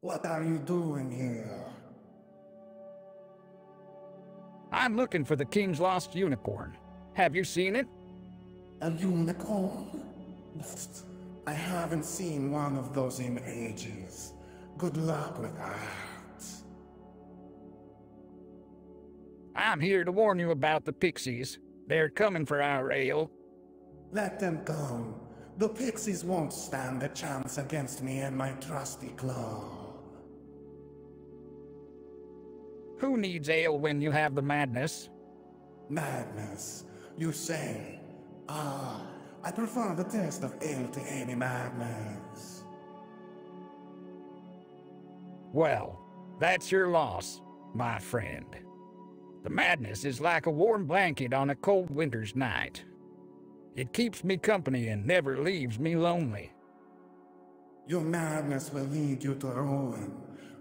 What are you doing here? I'm looking for the king's lost unicorn. Have you seen it? A unicorn? I haven't seen one of those in ages. Good luck with that. I'm here to warn you about the pixies. They're coming for our ale. Let them come. The pixies won't stand a chance against me and my trusty claw. Who needs ale when you have the madness? Madness, you say? I prefer the taste of ale to any madness. Well, that's your loss, my friend. The madness is like a warm blanket on a cold winter's night. It keeps me company and never leaves me lonely. Your madness will lead you to ruin.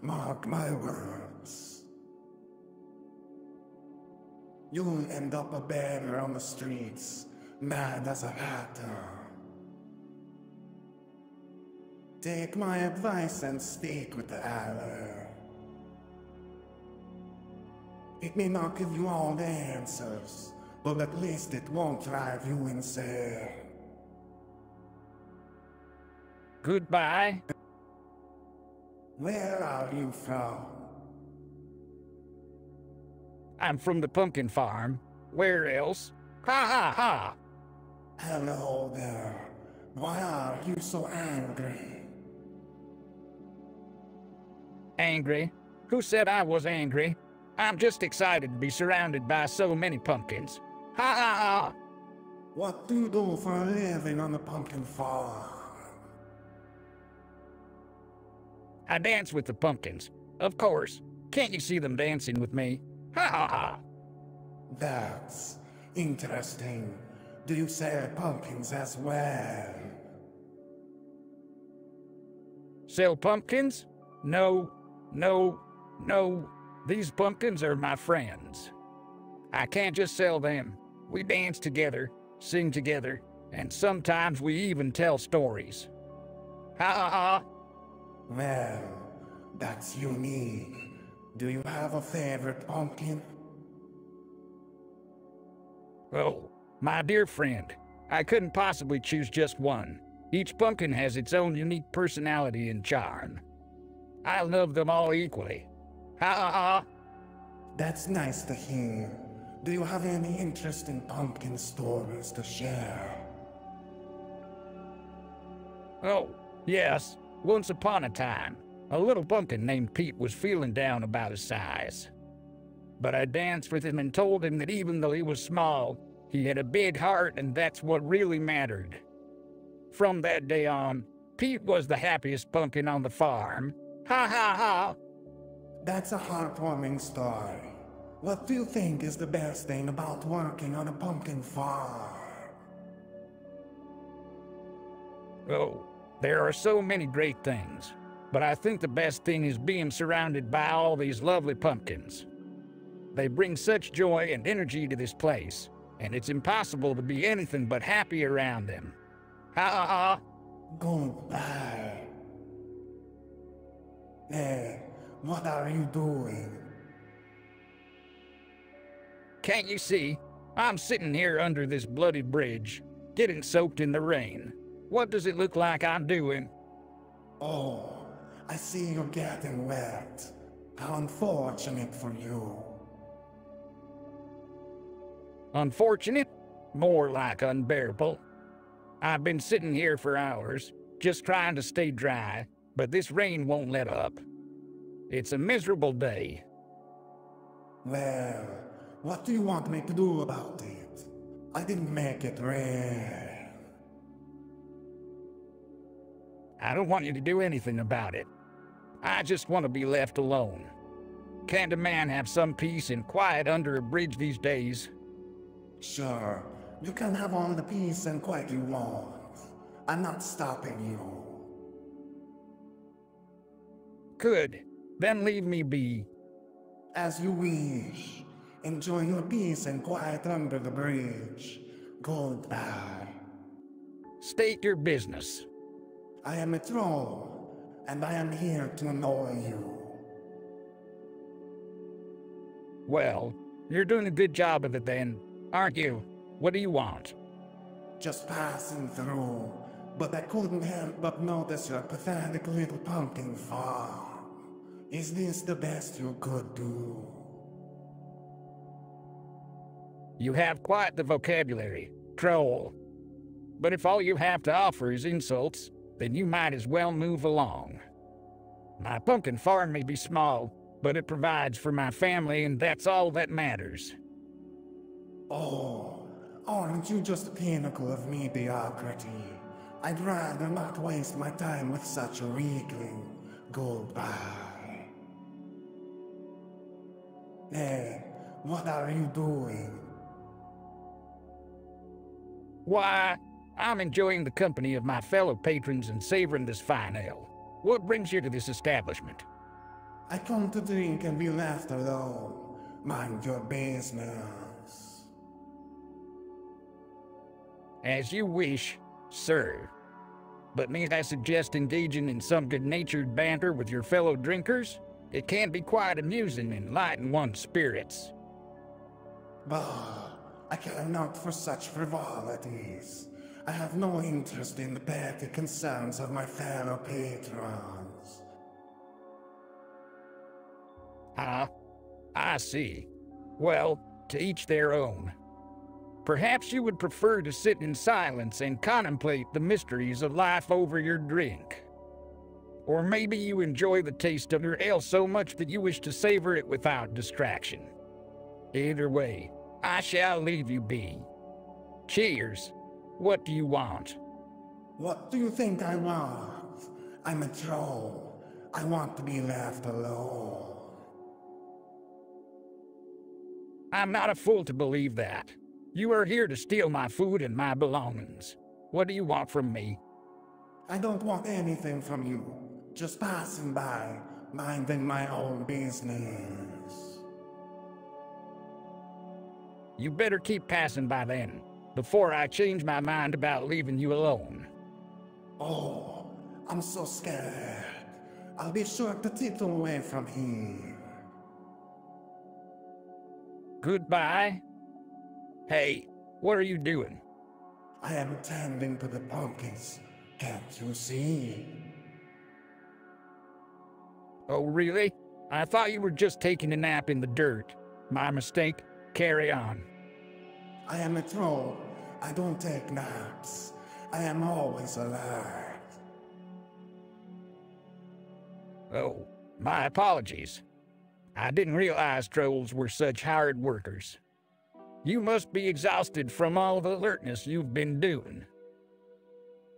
Mark my words. You'll end up a beggar on the streets, mad as a hatter. Take my advice and stick with the other. It may not give you all the answers, but at least it won't drive you insane. Goodbye. Where are you from? I'm from the pumpkin farm. Where else? Ha ha ha! Hello there. Why are you so angry? Angry? Who said I was angry? I'm just excited to be surrounded by so many pumpkins. Ha ha ha! What do you do for a living on the pumpkin farm? I dance with the pumpkins. Of course. Can't you see them dancing with me? Ha ha ha! That's interesting. Do you sell pumpkins as well? Sell pumpkins? No, no, no. These pumpkins are my friends. I can't just sell them. We dance together, sing together, and sometimes we even tell stories. Ha ha ha! Well, that's unique. Do you have a favorite pumpkin? Oh, my dear friend, I couldn't possibly choose just one. Each pumpkin has its own unique personality and charm. I love them all equally. Ha ha ha! That's nice to hear. Do you have any interest in pumpkin stories to share? Oh, yes. Once upon a time, a little pumpkin named Pete was feeling down about his size. But I danced with him and told him that even though he was small, he had a big heart and that's what really mattered. From that day on, Pete was the happiest pumpkin on the farm. Ha ha ha! That's a heartwarming story. What do you think is the best thing about working on a pumpkin farm? Oh, there are so many great things, but I think the best thing is being surrounded by all these lovely pumpkins. They bring such joy and energy to this place, and it's impossible to be anything but happy around them. Ha ha ha! Goodbye. Hey, what are you doing? Can't you see? I'm sitting here under this bloody bridge, getting soaked in the rain. What does it look like I'm doing? Oh, I see you're getting wet. How unfortunate for you. Unfortunate? More like unbearable. I've been sitting here for hours, just trying to stay dry, but this rain won't let up. It's a miserable day. Well, what do you want me to do about it? I didn't make it rain. I don't want you to do anything about it. I just want to be left alone. Can't a man have some peace and quiet under a bridge these days? Sure, you can have all the peace and quiet you want. I'm not stopping you. Good. Then leave me be. As you wish. Enjoy your peace and quiet under the bridge. Goodbye. State your business. I am a troll, and I am here to annoy you. Well, you're doing a good job of it then, aren't you? What do you want? Just passing through, but I couldn't help but notice your pathetic little pumpkin farm. Is this the best you could do? You have quite the vocabulary, troll. But if all you have to offer is insults, then you might as well move along. My pumpkin farm may be small, but it provides for my family, and that's all that matters. Oh, aren't you just the pinnacle of mediocrity? I'd rather not waste my time with such a weakling. Goodbye. Hey, what are you doing? Why, I'm enjoying the company of my fellow patrons and savoring this fine ale. What brings you to this establishment? I come to drink and be left alone. Mind your business. As you wish, sir. But may I suggest engaging in some good-natured banter with your fellow drinkers? It can be quite amusing and lighten one's spirits. Bah, I care not for such frivolities. I have no interest in the petty concerns of my fellow patrons. Ah, I see. Well, to each their own. Perhaps you would prefer to sit in silence and contemplate the mysteries of life over your drink. Or maybe you enjoy the taste of your ale so much that you wish to savor it without distraction. Either way, I shall leave you be. Cheers. What do you want? What do you think I want? I'm a troll. I want to be left alone. I'm not a fool to believe that. You are here to steal my food and my belongings. What do you want from me? I don't want anything from you. Just passing by, minding my own business. You better keep passing by then, before I change my mind about leaving you alone. Oh, I'm so scared. I'll be sure to tiptoe away from here. Goodbye. Hey, what are you doing? I am tending to the pumpkins. Can't you see? Oh, really? I thought you were just taking a nap in the dirt. My mistake. Carry on. I am a troll. I don't take naps. I am always alert. Oh, my apologies. I didn't realize trolls were such hired workers. You must be exhausted from all the alertness you've been doing.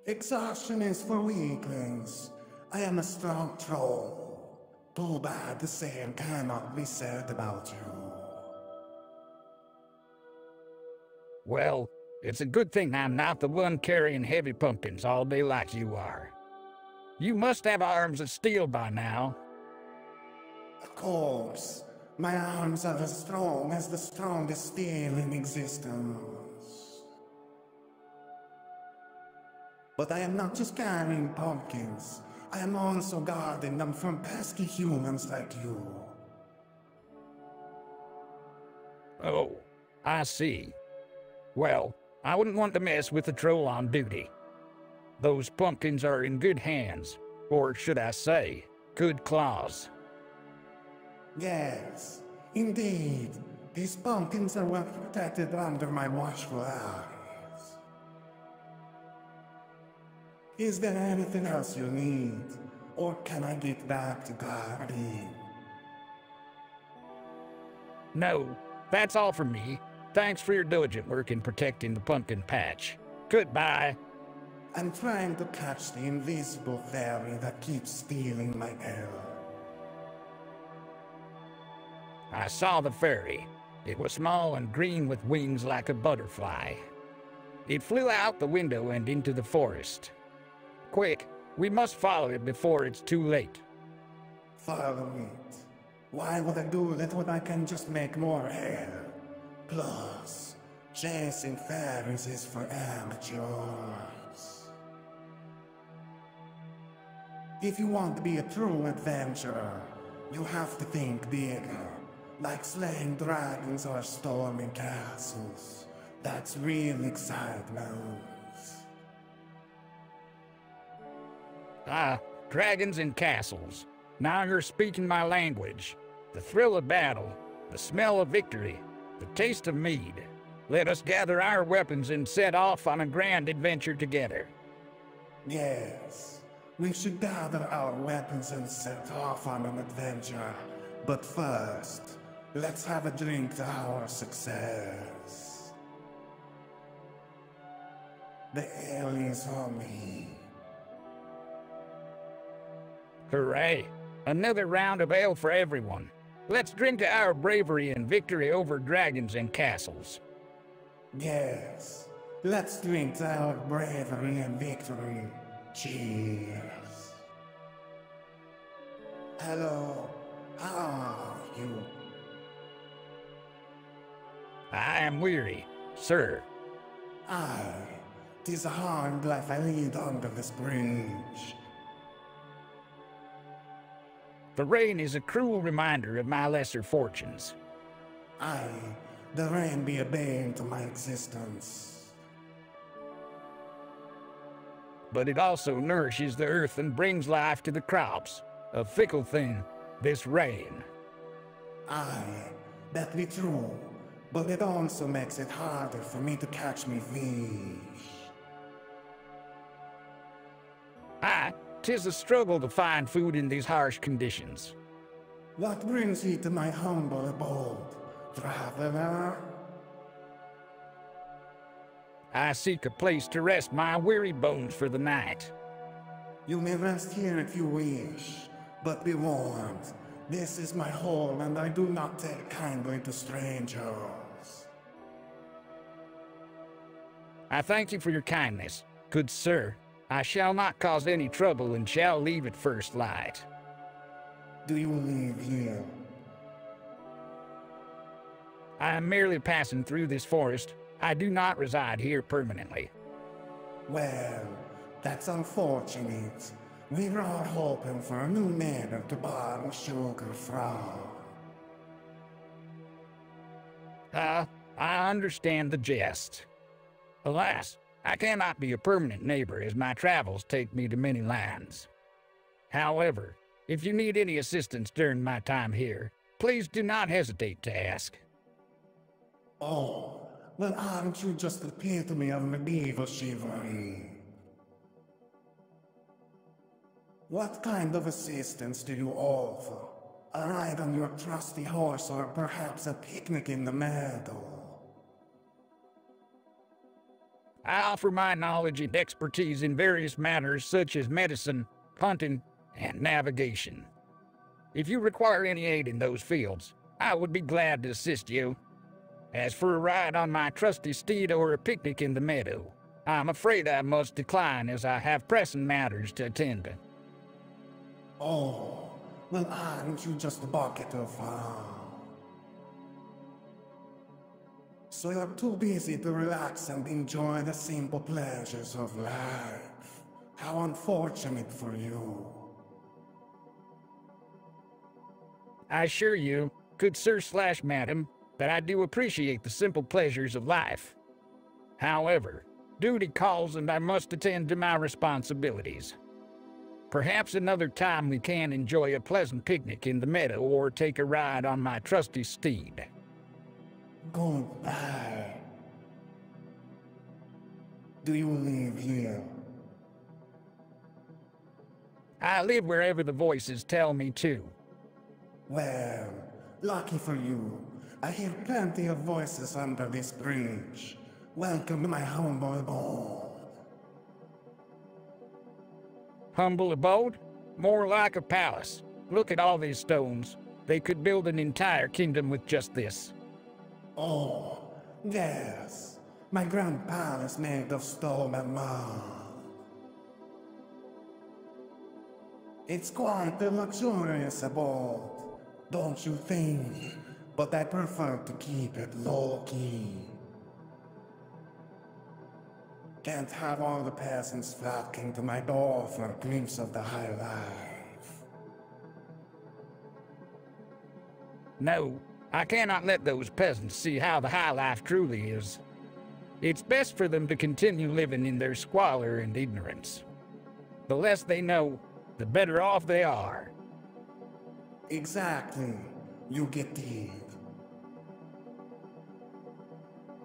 Exhaustion is for weaklings. I am a strong troll. Too bad the same cannot be said about you. Well, it's a good thing I'm not the one carrying heavy pumpkins all day like you are. You must have arms of steel by now. Of course, my arms are as strong as the strongest steel in existence. But I am not just carrying pumpkins. I am also guarding them from pesky humans like you. Oh, I see. Well, I wouldn't want to mess with a troll on duty. Those pumpkins are in good hands, or should I say, good claws. Yes, indeed. These pumpkins are well protected under my watchful eyes. Is there anything else you need? Or can I get back to guarding? No, that's all from me. Thanks for your diligent work in protecting the pumpkin patch. Goodbye. I'm trying to catch the invisible fairy that keeps stealing my ale. I saw the fairy. It was small and green with wings like a butterfly. It flew out the window and into the forest. Quick, we must follow it before it's too late. Follow it. Why would I do that when I can just make more ale? Plus, chasing fairies is for amateurs. If you want to be a true adventurer, you have to think bigger, like slaying dragons or storming castles. That's real excitement. Ah, dragons and castles. Now you're speaking my language. The thrill of battle, the smell of victory, the taste of mead. Let us gather our weapons and set off on a grand adventure together. Yes, we should gather our weapons and set off on an adventure. But first, let's have a drink to our success. The ale is on me. Hooray! Another round of ale for everyone. Let's drink to our bravery and victory over dragons and castles. Yes, let's drink to our bravery and victory. Cheers. Hello, how are you? I am weary, sir. Aye, 'tis a hard life I lead under this bridge. The rain is a cruel reminder of my lesser fortunes. Aye, the rain be a bane to my existence. But it also nourishes the earth and brings life to the crops. A fickle thing, this rain. Aye, that be true, but it also makes it harder for me to catch me fish. Aye, 'tis a struggle to find food in these harsh conditions. What brings you to my humble abode, traveler? I seek a place to rest my weary bones for the night. You may rest here if you wish, but be warned, this is my home and I do not take kindly to strangers. I thank you for your kindness, good sir. I shall not cause any trouble and shall leave at first light. Do you live here? I am merely passing through this forest. I do not reside here permanently. Well, that's unfortunate. We were all hoping for a new neighbor to borrow sugar from. I understand the jest. Alas, I cannot be a permanent neighbor as my travels take me to many lands. However, if you need any assistance during my time here, please do not hesitate to ask. Oh, well, aren't you just the epitome of medieval chivalry? What kind of assistance do you offer? A ride on your trusty horse or perhaps a picnic in the meadow? I offer my knowledge and expertise in various matters such as medicine, hunting, and navigation. If you require any aid in those fields, I would be glad to assist you. As for a ride on my trusty steed or a picnic in the meadow, I'm afraid I must decline as I have pressing matters to attend to. Oh, well, aren't you just a bucket of So you're too busy to relax and enjoy the simple pleasures of life. How unfortunate for you. I assure you, good sir/madam, that I do appreciate the simple pleasures of life. However, duty calls and I must attend to my responsibilities. Perhaps another time we can enjoy a pleasant picnic in the meadow or take a ride on my trusty steed. Goodbye. Do you live here? I live wherever the voices tell me to. Well, lucky for you. I hear plenty of voices under this bridge. Welcome to my humble abode. Humble abode? More like a palace. Look at all these stones. They could build an entire kingdom with just this. Oh, yes. My grand palace made of stone and mud. It's quite a luxurious abode, don't you think? But I prefer to keep it low-key. Can't have all the peasants flocking to my door for a glimpse of the high life. No, I cannot let those peasants see how the high life truly is. It's best for them to continue living in their squalor and ignorance. The less they know, the better off they are. Exactly. You get it.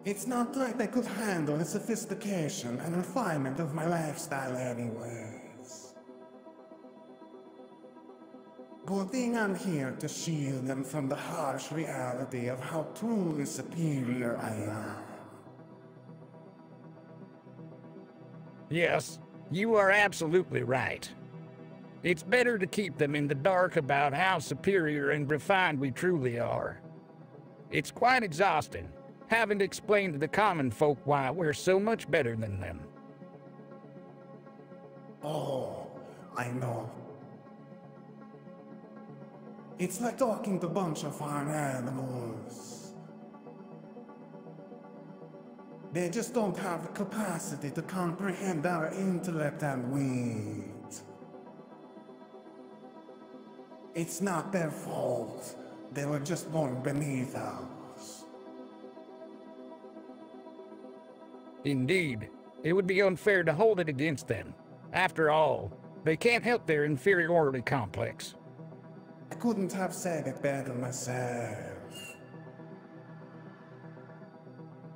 It's not like I could handle the sophistication and refinement of my lifestyle anyways. Good thing I'm here to shield them from the harsh reality of how truly superior I am. Yes, you are absolutely right. It's better to keep them in the dark about how superior and refined we truly are. It's quite exhausting, having to explain to the common folk why we're so much better than them. Oh, I know. It's like talking to a bunch of farm animals. They just don't have the capacity to comprehend our intellect and wit. It's not their fault. They were just born beneath us. Indeed, it would be unfair to hold it against them. After all, they can't help their inferiority complex. I couldn't have said it better myself.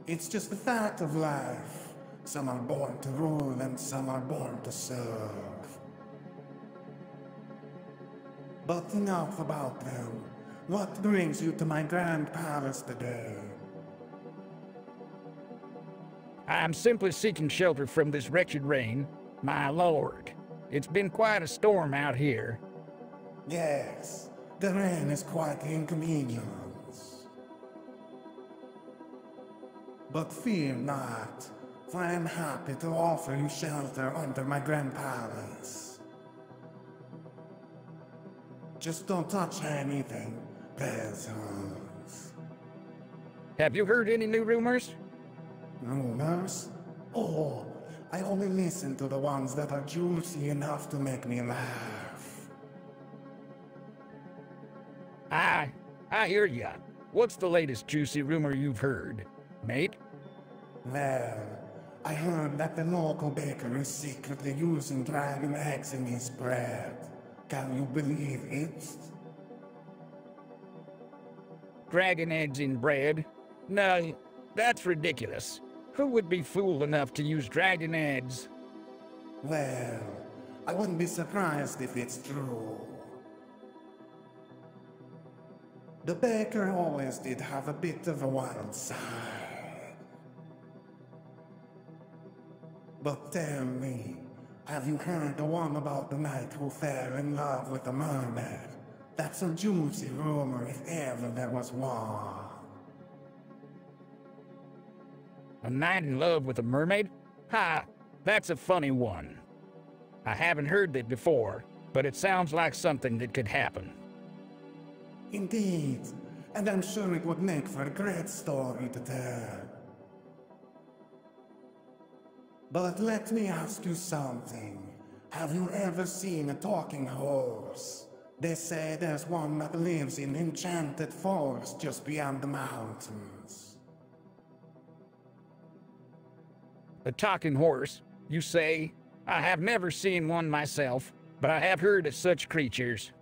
It's just the fact of life. Some are born to rule and some are born to serve. But enough about them. What brings you to my grand palace today? I'm simply seeking shelter from this wretched rain, my lord. It's been quite a storm out here. Yes, the rain is quite the inconvenience. But fear not, for I am happy to offer you shelter under my grand palace. Just don't touch anything, peasants. Have you heard any new rumors? Rumors? Oh, I only listen to the ones that are juicy enough to make me laugh. I hear ya. What's the latest juicy rumor you've heard, mate? Well, I heard that the local baker is secretly using dragon eggs in his bread. Can you believe it? Dragon eggs in bread? No, that's ridiculous. Who would be fool enough to use dragon eggs? Well, I wouldn't be surprised if it's true. The baker always did have a bit of a wild side. But tell me, have you heard the one about the knight who fell in love with a mermaid? That's a juicy rumor if ever there was one. A knight in love with a mermaid? Ha! That's a funny one. I haven't heard that before, but it sounds like something that could happen. Indeed, and I'm sure it would make for a great story to tell. But let me ask you something. Have you ever seen a talking horse? They say there's one that lives in enchanted forest just beyond the mountains. A talking horse, you say? I have never seen one myself, but I have heard of such creatures.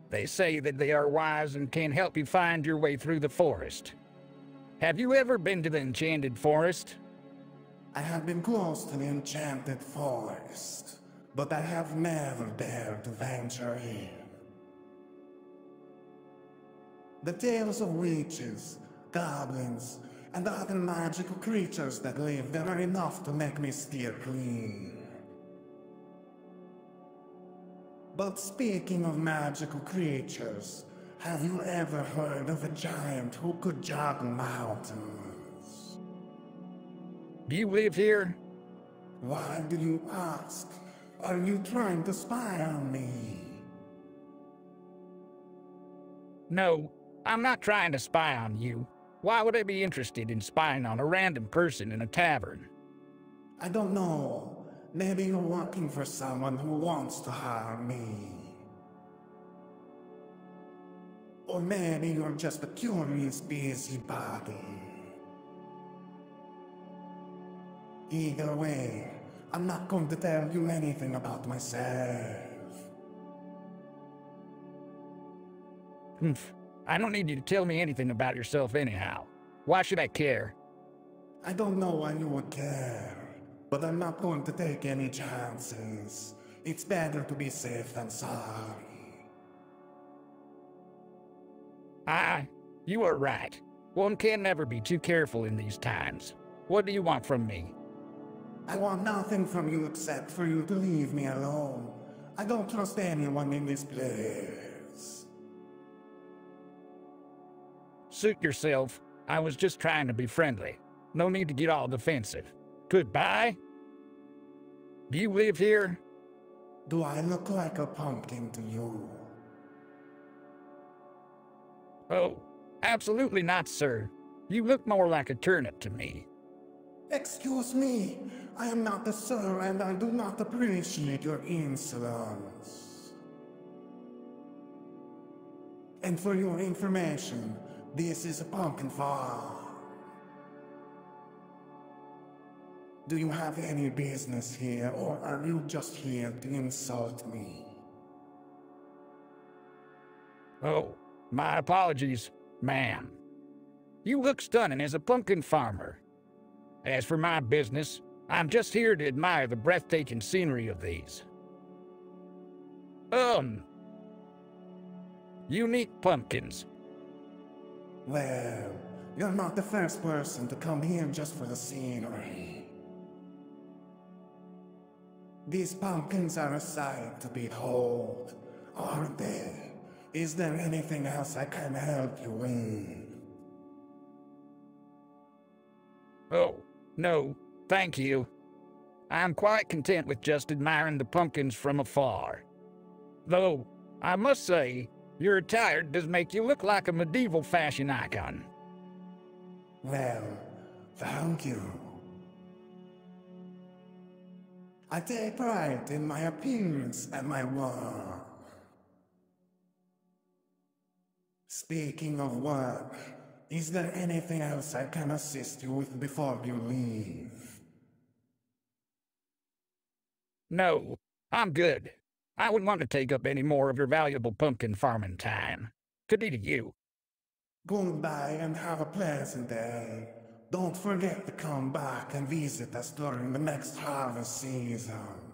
They say that they are wise and can help you find your way through the forest. Have you ever been to the enchanted forest? I have been close to the enchanted forest, but I have never dared to venture in. The tales of witches, goblins, and other magical creatures that live there are enough to make me steer clean. But speaking of magical creatures, have you ever heard of a giant who could jog mountains? Do you live here? Why do you ask? Are you trying to spy on me? No, I'm not trying to spy on you. Why would I be interested in spying on a random person in a tavern? I don't know. Maybe you're working for someone who wants to hire me. Or maybe you're just a curious busybody. Either way, I'm not going to tell you anything about myself. I don't need you to tell me anything about yourself anyhow. Why should I care? I don't know why you would care, but I'm not going to take any chances. It's better to be safe than sorry. You are right. One can never be too careful in these times. What do you want from me? I want nothing from you except for you to leave me alone. I don't trust anyone in this place. Suit yourself. I was just trying to be friendly. No need to get all defensive. Goodbye? Do you live here? Do I look like a pumpkin to you? Oh, absolutely not, sir. You look more like a turnip to me. Excuse me, I am not the sir and I do not appreciate your insolence. And for your information, this is a pumpkin farm. Do you have any business here, or are you just here to insult me? Oh, my apologies, ma'am. You look stunning as a pumpkin farmer. As for my business, I'm just here to admire the breathtaking scenery of these. Unique pumpkins. Well, you're not the first person to come here just for the scenery. These pumpkins are a sight to behold, aren't they? Is there anything else I can help you with? Oh, no, thank you. I'm quite content with just admiring the pumpkins from afar. Though, I must say, your attire does make you look like a medieval fashion icon. Well, thank you. I take pride in my appearance and my work. Speaking of work, is there anything else I can assist you with before you leave? No, I'm good. I wouldn't want to take up any more of your valuable pumpkin farming time. Good day to you. Goodbye and have a pleasant day. Don't forget to come back and visit us during the next harvest season.